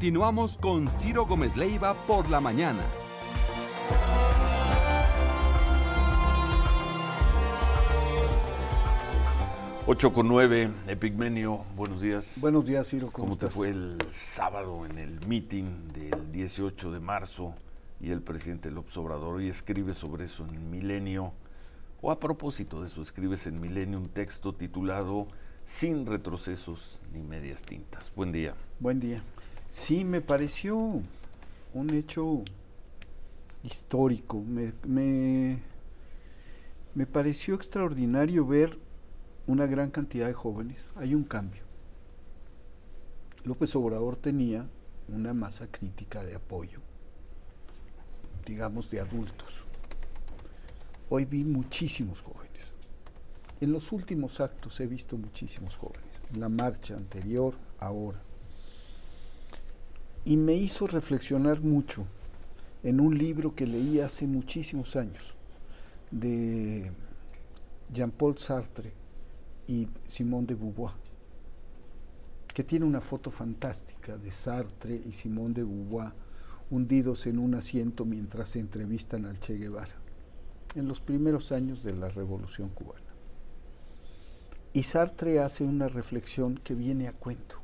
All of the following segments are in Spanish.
Continuamos con Ciro Gómez Leiva por la mañana. Ocho con 9, Epigmenio, buenos días. Buenos días, Ciro, ¿Cómo te fue el sábado en el meeting del 18 de marzo y el presidente López Obrador? Hoy escribe sobre eso en Milenio, o a propósito de eso, escribes en Milenio un texto titulado Sin retrocesos ni medias tintas. Buen día. Buen día. Sí, me pareció un hecho histórico. Me pareció extraordinario ver una gran cantidad de jóvenes. Hay un cambio. López Obrador tenía una masa crítica de apoyo, digamos de adultos. Hoy vi muchísimos jóvenes. En los últimos actos he visto muchísimos jóvenes. En la marcha anterior, ahora. Y me hizo reflexionar mucho en un libro que leí hace muchísimos años, de Jean-Paul Sartre y Simone de Beauvoir, que tiene una foto fantástica de Sartre y Simone de Beauvoir hundidos en un asiento mientras se entrevistan al Che Guevara, en los primeros años de la Revolución Cubana. Y Sartre hace una reflexión que viene a cuento,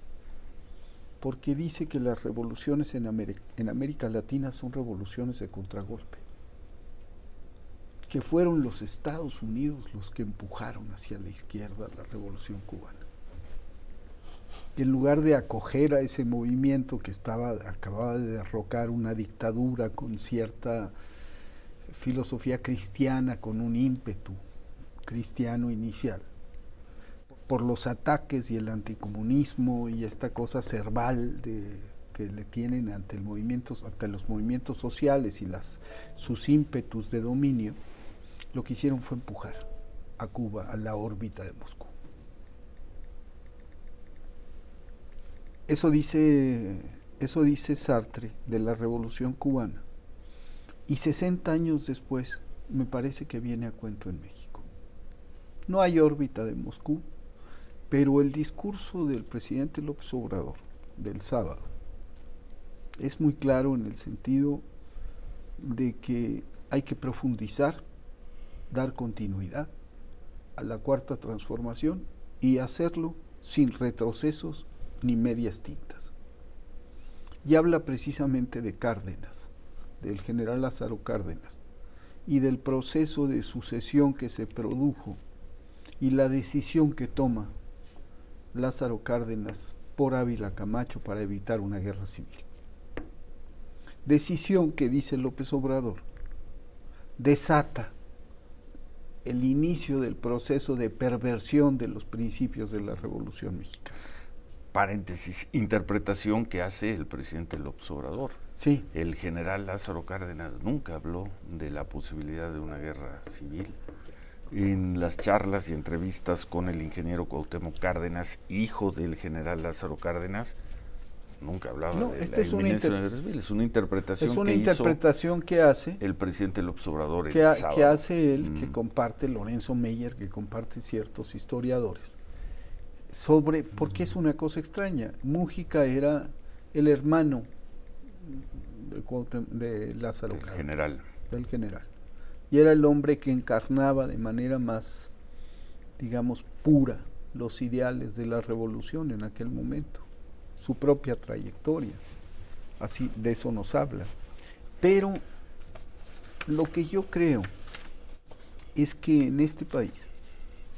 porque dice que las revoluciones en América Latina son revoluciones de contragolpe, que fueron los Estados Unidos los que empujaron hacia la izquierda la Revolución Cubana. Que en lugar de acoger a ese movimiento que acababa de derrocar una dictadura con cierta filosofía cristiana, con un ímpetu cristiano inicial, por los ataques y el anticomunismo y esta cosa cerval que le tienen ante los movimientos sociales y sus ímpetus de dominio, lo que hicieron fue empujar a Cuba a la órbita de Moscú. Eso dice Sartre de la Revolución Cubana. Y 60 años después, me parece que viene a cuento en México. No hay órbita de Moscú, pero el discurso del presidente López Obrador del sábado es muy claro en el sentido de que hay que profundizar, dar continuidad a la cuarta transformación y hacerlo sin retrocesos ni medias tintas. Y habla precisamente de Cárdenas, del general Lázaro Cárdenas, y del proceso de sucesión que se produjo y la decisión que toma Lázaro Cárdenas por Ávila Camacho para evitar una guerra civil. Decisión que, dice López Obrador, desata el inicio del proceso de perversión de los principios de la Revolución Mexicana. Paréntesis, interpretación que hace el presidente López Obrador. Sí. El general Lázaro Cárdenas nunca habló de la posibilidad de una guerra civil. En las charlas y entrevistas con el ingeniero Cuauhtémoc Cárdenas, hijo del general Lázaro Cárdenas, nunca hablaba de la inminencia de una guerra civil. Es una interpretación que hace el presidente López Obrador que hace él, que comparte Lorenzo Meyer, que comparte ciertos historiadores, porque es una cosa extraña. Mújica era el hermano de Lázaro Cárdenas, del general. Y era el hombre que encarnaba de manera más, digamos, pura los ideales de la revolución en aquel momento, su propia trayectoria, así de eso nos habla. Pero lo que yo creo es que en este país,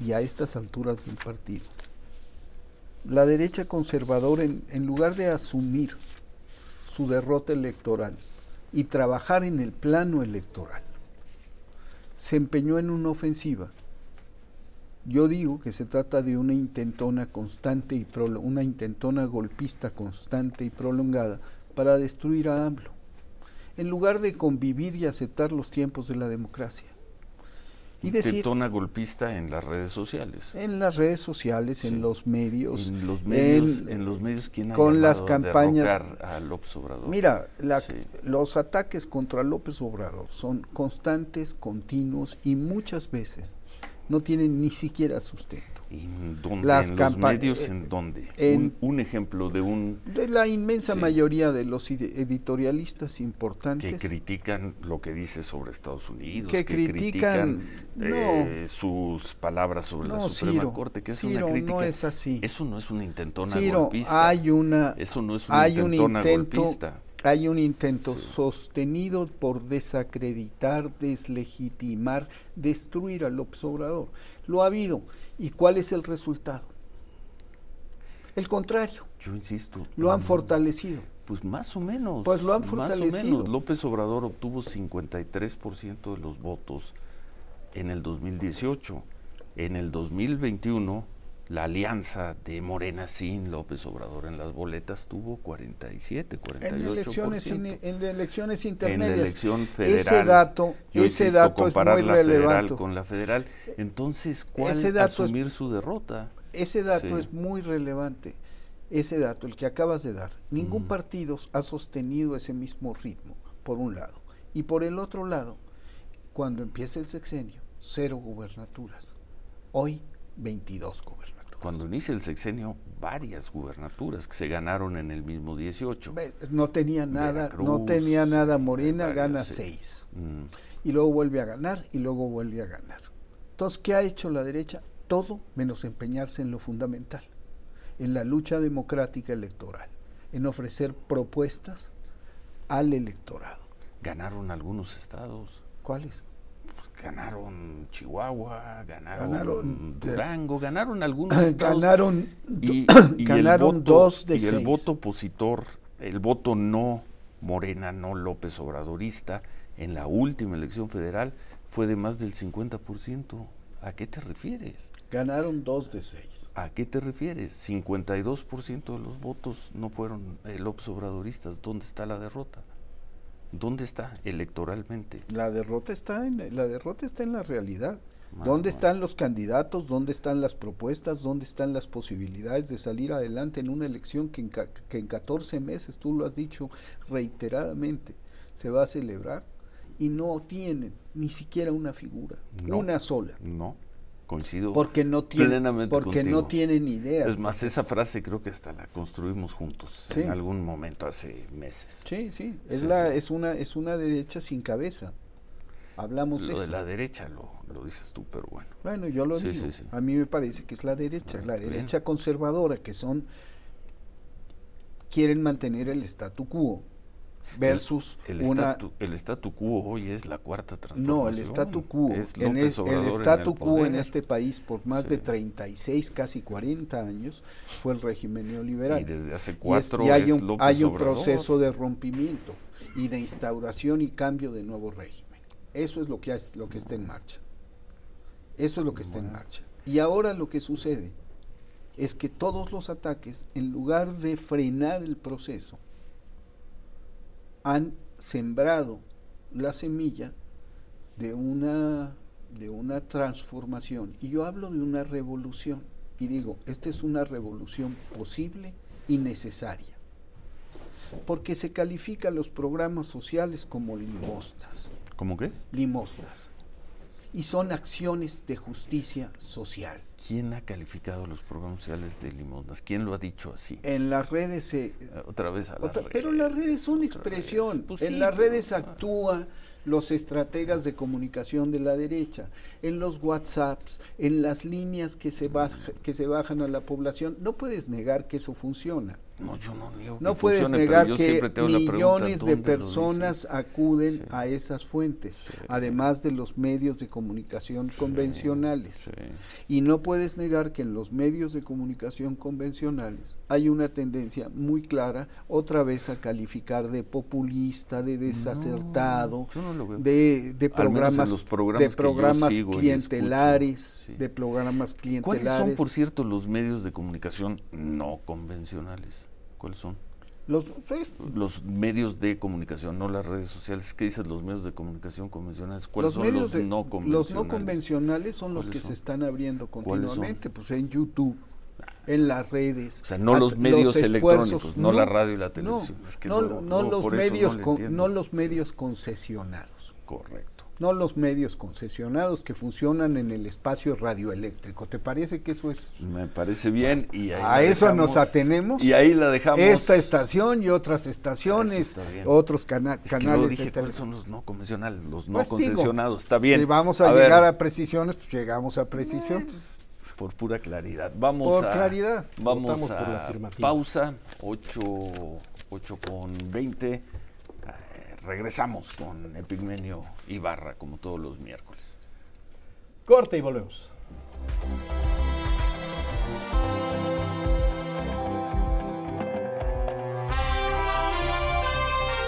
y a estas alturas del partido, la derecha conservadora, en lugar de asumir su derrota electoral y trabajar en el plano electoral, se empeñó en una ofensiva. Yo digo que se trata de una intentona constante una intentona golpista constante y prolongada para destruir a AMLO, en lugar de convivir y aceptar los tiempos de la democracia. Intentona golpista en las redes sociales. En las redes sociales, sí. En los medios. En los medios, ¿quién ha con las campañas a López Obrador? Mira, los ataques contra López Obrador son constantes, continuos y muchas veces no tienen ni siquiera sustento. ¿En dónde? Las ¿En los medios? ¿En dónde? Un ejemplo de un... De la inmensa mayoría de los editorialistas importantes. Que critican lo que dice sobre Estados Unidos. Que critican sus palabras sobre la Suprema Corte, que es una crítica. No es así. Eso no es una intentona Ciro, golpista. Eso no es una intentona golpista. Hay un intento sostenido por desacreditar, deslegitimar, destruir a López Obrador. Lo ha habido. ¿Y cuál es el resultado? El contrario. Yo insisto. Lo han fortalecido. Pues más o menos. Pues lo han fortalecido. Más o menos. López Obrador obtuvo 53% de los votos en el 2018. En el 2021, la alianza de Morena sin López Obrador en las boletas tuvo 47, 48%. En elecciones intermedias. En la elección federal. Ese dato es muy relevante. Federal con la federal. Entonces, ¿cuál asumir su derrota? Ese dato es muy relevante. Ese dato, el que acabas de dar. Ningún partido ha sostenido ese mismo ritmo, por un lado. Y por el otro lado, cuando empieza el sexenio, 0 gubernaturas. Hoy, 22 gubernaturas. Cuando inicia el sexenio, varias gubernaturas que se ganaron en el mismo 18. No tenía nada, Veracruz, no tenía nada Morena, gana 6. Y luego vuelve a ganar, y luego vuelve a ganar. Entonces, ¿qué ha hecho la derecha? Todo menos empeñarse en lo fundamental, en la lucha democrática electoral, en ofrecer propuestas al electorado. Ganaron algunos estados. ¿Cuáles? Ganaron Chihuahua, ganaron Durango, ganaron algunos estados. Ganaron 2 de 6. Y el voto opositor, el voto no Morena, no López Obradorista, en la última elección federal fue de más del 50%. ¿A qué te refieres? Ganaron 2 de 6. ¿A qué te refieres? 52% de los votos no fueron López Obradoristas. ¿Dónde está la derrota? ¿Dónde está electoralmente? La derrota está en la realidad. ¿Dónde están los candidatos? ¿Dónde están las propuestas? ¿Dónde están las posibilidades de salir adelante en una elección que en 14 meses, tú lo has dicho reiteradamente, se va a celebrar? Y no tienen ni siquiera una figura, una sola. No, coincido porque no tienen, plenamente porque contigo. No tienen idea. Es más, esa frase creo que hasta la construimos juntos en algún momento hace meses. Sí. Es una derecha sin cabeza. Hablamos de eso. Lo de la derecha lo dices tú, pero bueno. Bueno, yo lo digo. Sí. A mí me parece que es la derecha, derecha conservadora, que quieren mantener el statu quo. Versus el statu quo hoy es la cuarta transformación. No, el statu quo en este país por más de 36, casi 40 años fue el régimen neoliberal. Y desde hace 4 hay un proceso de rompimiento y de instauración y cambio de nuevo régimen. Eso es lo que está en marcha. Eso es lo que está en marcha. Y ahora lo que sucede es que todos los ataques, en lugar de frenar el proceso, han sembrado la semilla de una transformación. Y yo hablo de una revolución. Y digo, esta es una revolución posible y necesaria. Porque se califica los programas sociales como limosnas. ¿Cómo qué? Limosnas. Y son acciones de justicia social. ¿Quién ha calificado los programas sociales de limosnas? ¿Quién lo ha dicho así? En las redes otra vez a las redes. Pero las redes son expresión. Pues en las redes actúa los estrategas de comunicación de la derecha, en los WhatsApps, en las líneas que se bajan a la población. No puedes negar que eso funciona. No, yo no niego que no puedes negar que millones de personas sí. acuden a esas fuentes, además de los medios de comunicación convencionales. Y no puedes negar que en los medios de comunicación convencionales hay una tendencia muy clara, otra vez a calificar de populista, de desacertado, de programas clientelares, de programas clientelares. ¿Cuáles son, por cierto, los medios de comunicación no convencionales? ¿Cuáles son? Los medios de comunicación, no las redes sociales. ¿Qué dices los medios de comunicación convencionales? ¿Cuáles son los no convencionales? Los no convencionales son los que se están abriendo continuamente, pues en YouTube, en las redes. O sea, no los medios electrónicos, no la radio y la televisión. No los medios concesionados. Correcto. no los medios concesionados que funcionan en el espacio radioeléctrico. ¿Te parece que eso es? Me parece bien y ahí a eso nos atenemos. Y ahí la dejamos. Esta estación y otras estaciones, otros canales. Que lo dije, ¿cuáles son los no convencionales? Los no pues concesionados, digo, está bien. Si vamos a llegar a precisiones, pues llegamos a precisiones. Por pura claridad. Vamos a pausa, 8:20. Regresamos con Epigmenio Ibarra, como todos los miércoles. Corte y volvemos.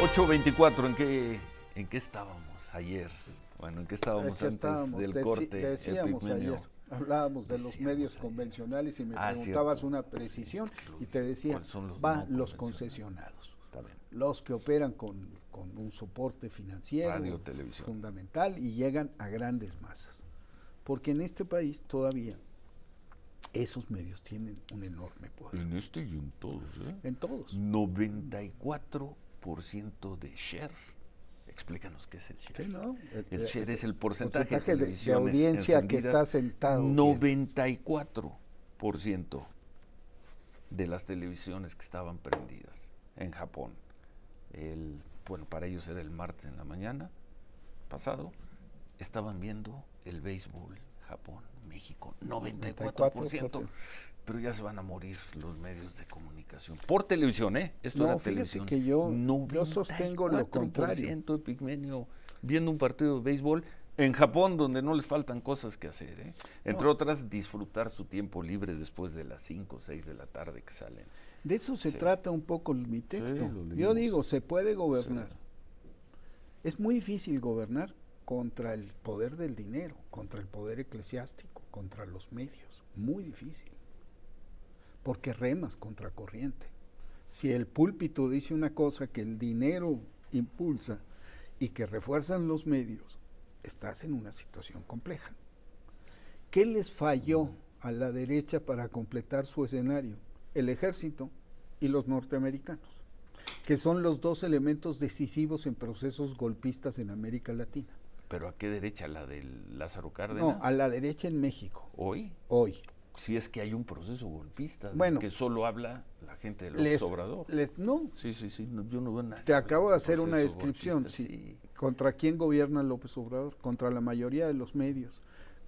8:24, ¿en qué estábamos ayer? Bueno, ¿en qué estábamos antes del corte? Decíamos ayer, hablábamos de los medios convencionales y me preguntabas una precisión y te decía, los concesionados, los que operan con un soporte financiero radio, televisión, fundamental y llegan a grandes masas. Porque en este país todavía esos medios tienen un enorme poder. En este y en todos, ¿eh? En todos. 94% de share. Explícanos qué es el share. Sí, ¿no? El share es el porcentaje de audiencia que está sentado. 94% de las televisiones que estaban prendidas en Japón. Bueno, para ellos era el martes en la mañana pasado. Estaban viendo el béisbol, Japón, México, 94%. Pero ya se van a morir los medios de comunicación. Por televisión, ¿eh? Esto era televisión. Que yo sostengo lo contrario. Epigmenio viendo un partido de béisbol en Japón, donde no les faltan cosas que hacer, ¿eh? Entre otras, disfrutar su tiempo libre después de las 5 o 6 de la tarde que salen. De eso se trata un poco mi texto. Yo digo, se puede gobernar. Sí. Es muy difícil gobernar contra el poder del dinero, contra el poder eclesiástico, contra los medios. Muy difícil. Porque remas contra corriente. Si el púlpito dice una cosa que el dinero impulsa y que refuerzan los medios, estás en una situación compleja. ¿Qué les falló a la derecha para completar su escenario? El ejército y los norteamericanos, que son los dos elementos decisivos en procesos golpistas en América Latina. ¿Pero a qué derecha? ¿La de Lázaro Cárdenas? No, a la derecha en México. ¿Hoy? Hoy. Si es que hay un proceso golpista, bueno, que solo habla la gente de López Obrador. No. Sí, no, yo no veo nada. Te acabo de hacer una descripción. Sí. ¿Contra quién gobierna López Obrador? Contra la mayoría de los medios.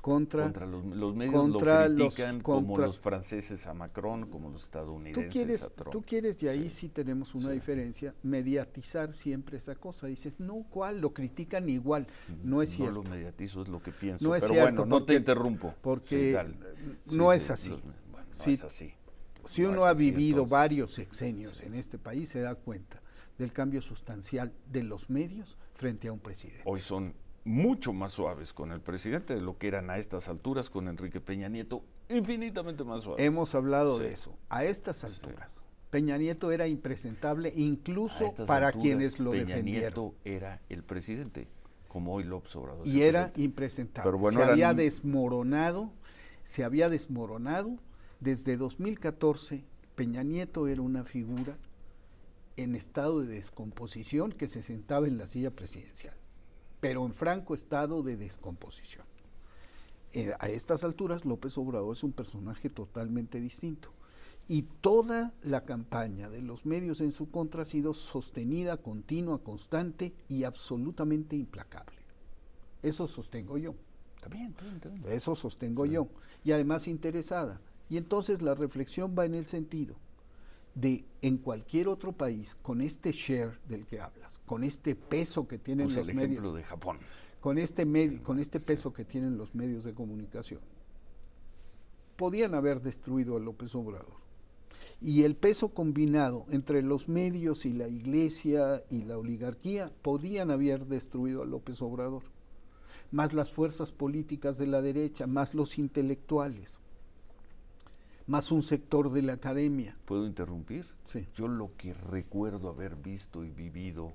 Contra los medios lo critican como los franceses a Macron, como los estadounidenses a Trump. Tú quieres, y ahí sí tenemos una diferencia, mediatizar siempre esa cosa. Dices, no, ¿cuál? Lo critican igual. No es cierto. No lo mediatizo, es lo que pienso. No es pero cierto, bueno, no te interrumpo. Porque no es así. Bueno, no es así. Si uno ha vivido varios sexenios en este país, se da cuenta del cambio sustancial de los medios frente a un presidente. Hoy son mucho más suaves con el presidente de lo que eran a estas alturas con Enrique Peña Nieto, infinitamente más suaves. Hemos hablado de eso. A estas alturas, Peña Nieto era impresentable incluso para quienes lo defendieron. Peña Nieto era el presidente, como hoy López Obrador. Y era impresentable. Pero bueno, se había desmoronado. Desde 2014, Peña Nieto era una figura en estado de descomposición que se sentaba en la silla presidencial, pero en franco estado de descomposición. A estas alturas, López Obrador es un personaje totalmente distinto. Y toda la campaña de los medios en su contra ha sido sostenida, continua, constante y absolutamente implacable. Eso sostengo yo. Está bien. Eso sostengo yo. Y además interesada. Y entonces la reflexión va en el sentido de, en cualquier otro país, con este share del que hablas, con este peso que tienen los medios. El ejemplo de Japón. Con este peso que tienen los medios de comunicación, podían haber destruido a López Obrador. Y el peso combinado entre los medios y la iglesia y la oligarquía podían haber destruido a López Obrador. Más las fuerzas políticas de la derecha, más los intelectuales, más un sector de la academia. ¿Puedo interrumpir? Sí. Yo lo que recuerdo haber visto y vivido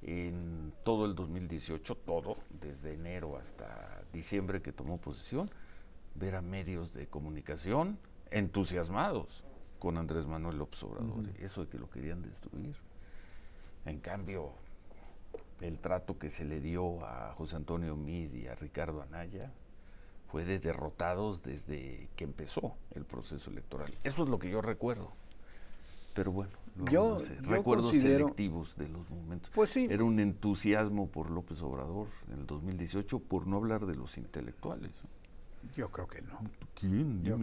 en todo el 2018, desde enero hasta diciembre que tomó posesión, ver a medios de comunicación entusiasmados con Andrés Manuel López Obrador, eso de que lo querían destruir. En cambio, el trato que se le dio a José Antonio Meade y a Ricardo Anaya fue de derrotados desde que empezó el proceso electoral. Eso es lo que yo recuerdo. Pero bueno, no sé, recuerdos selectivos de los momentos. Pues sí. Era un entusiasmo por López Obrador en el 2018, por no hablar de los intelectuales. Yo creo que no. ¿Quién? Yo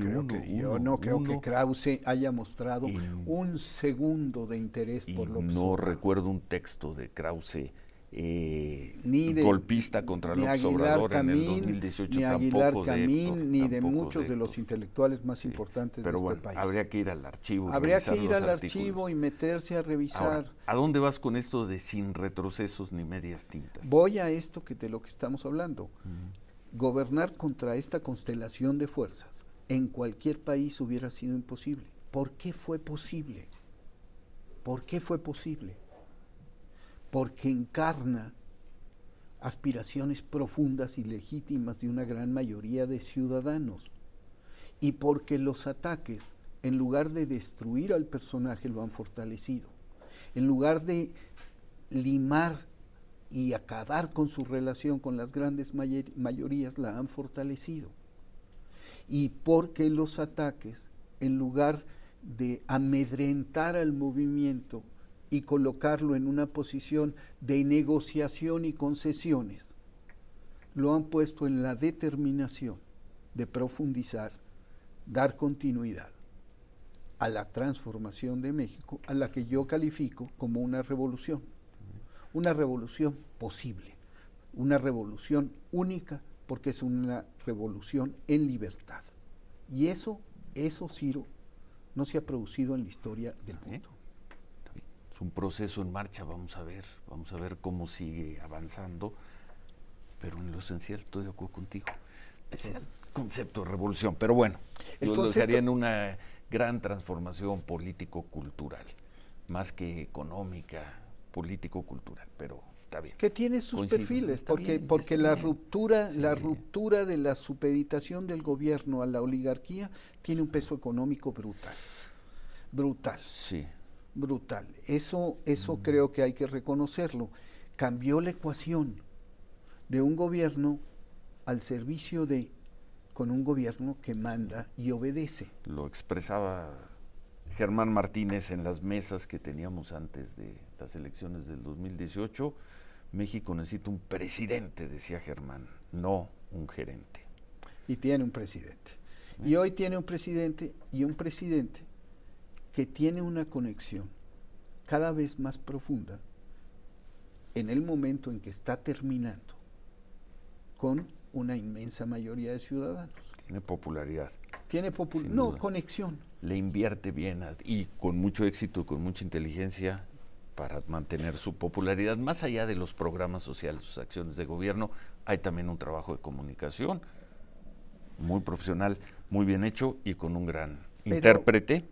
no creo que Krause haya mostrado un segundo de interés por López Obrador. No recuerdo un texto de Krause golpista contra López Obrador en el 2018, ni Aguilar tampoco Camín, ni de tampoco muchos de los intelectuales más importantes de este país. Habría que ir al archivo. Habría que ir al archivo y meterse a revisar. Ahora, ¿a dónde vas con esto de sin retrocesos ni medias tintas? Voy a esto de lo que estamos hablando. Gobernar contra esta constelación de fuerzas en cualquier país hubiera sido imposible. ¿Por qué fue posible? ¿Por qué fue posible? Porque encarna aspiraciones profundas y legítimas de una gran mayoría de ciudadanos, y porque los ataques, en lugar de destruir al personaje, lo han fortalecido. En lugar de limar y acabar con su relación con las grandes mayorías, la han fortalecido. Y porque los ataques, en lugar de amedrentar al movimiento y colocarlo en una posición de negociación y concesiones, lo han puesto en la determinación de profundizar, dar continuidad a la transformación de México, a la que yo califico como una revolución posible, una revolución única, porque es una revolución en libertad. Y eso, Ciro, no se ha producido en la historia del mundo. Es un proceso en marcha, vamos a ver cómo sigue avanzando, pero en lo esencial estoy de acuerdo contigo. Ese es el concepto de revolución, pero bueno, yo lo dejaría en una gran transformación político-cultural, más que económica, político-cultural, pero está bien. Que tiene sus perfiles, porque la ruptura de la supeditación del gobierno a la oligarquía tiene un peso económico brutal. Sí. Brutal. Eso creo que hay que reconocerlo. Cambió la ecuación de un gobierno al servicio con un gobierno que manda y obedece. Lo expresaba Germán Martínez en las mesas que teníamos antes de las elecciones del 2018. México necesita un presidente, decía Germán, no un gerente. Y tiene un presidente. Y hoy tiene un presidente que tiene una conexión cada vez más profunda en el momento en que está terminando con una inmensa mayoría de ciudadanos. Tiene popularidad. Conexión. Le invierte bien y con mucho éxito, con mucha inteligencia para mantener su popularidad. Más allá de los programas sociales, sus acciones de gobierno, hay también un trabajo de comunicación muy profesional, muy bien hecho y con un gran intérprete,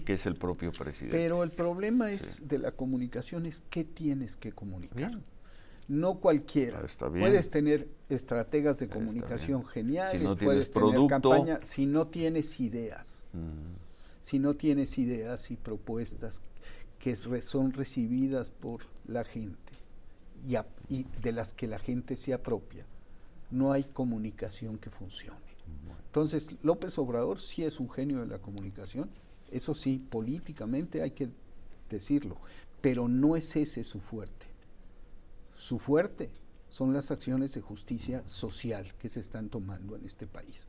que es el propio presidente. Pero el problema de la comunicación es qué tienes que comunicar. Bien. No cualquiera. Puedes tener estrategas de comunicación geniales, puedes tener campaña, si no tienes ideas. Si no tienes ideas y propuestas que son recibidas por la gente y de las que la gente se apropia, no hay comunicación que funcione. Entonces, López Obrador sí es un genio de la comunicación, eso sí, políticamente hay que decirlo, pero no es ese su fuerte. Su fuerte son las acciones de justicia social que se están tomando en este país.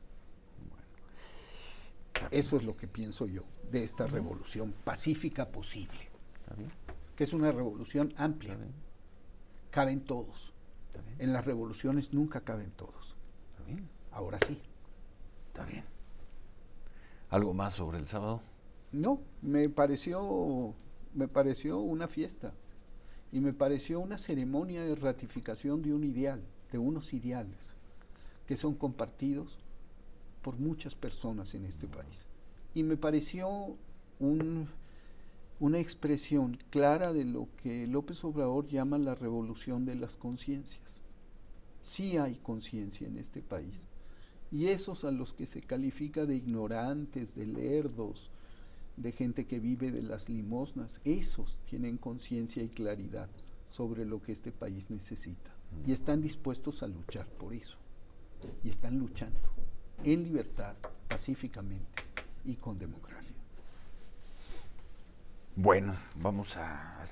Eso es lo que pienso yo de esta revolución pacífica posible, que es una revolución amplia. Caben todos. En las revoluciones nunca caben todos. Ahora sí. Está bien. ¿Algo más sobre el sábado? No, me pareció una fiesta y me pareció una ceremonia de ratificación de un ideal, de unos ideales que son compartidos por muchas personas en este país. Y me pareció una expresión clara de lo que López Obrador llama la revolución de las conciencias. Sí hay conciencia en este país. Y esos a los que se califica de ignorantes, de lerdos, de gente que vive de las limosnas, esos tienen conciencia y claridad sobre lo que este país necesita. Y están dispuestos a luchar por eso. Y están luchando en libertad, pacíficamente y con democracia. Bueno, vamos a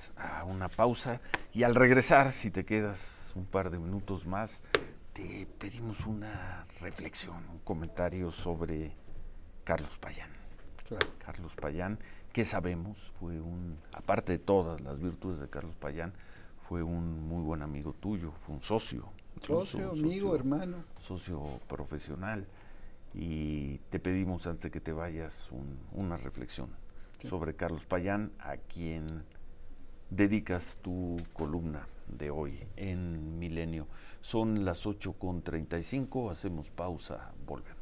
una pausa y al regresar, si te quedas un par de minutos más, te pedimos una reflexión, un comentario sobre Carlos Payán. Claro. Carlos Payán, que sabemos, aparte de todas las virtudes de Carlos Payán, fue un muy buen amigo tuyo, fue un socio. Socio, amigo, hermano. Socio profesional. Y te pedimos, antes de que te vayas, una reflexión sobre Carlos Payán, a quien dedicas tu columna de hoy en Milenio. Son las 8:35, hacemos pausa, volvemos.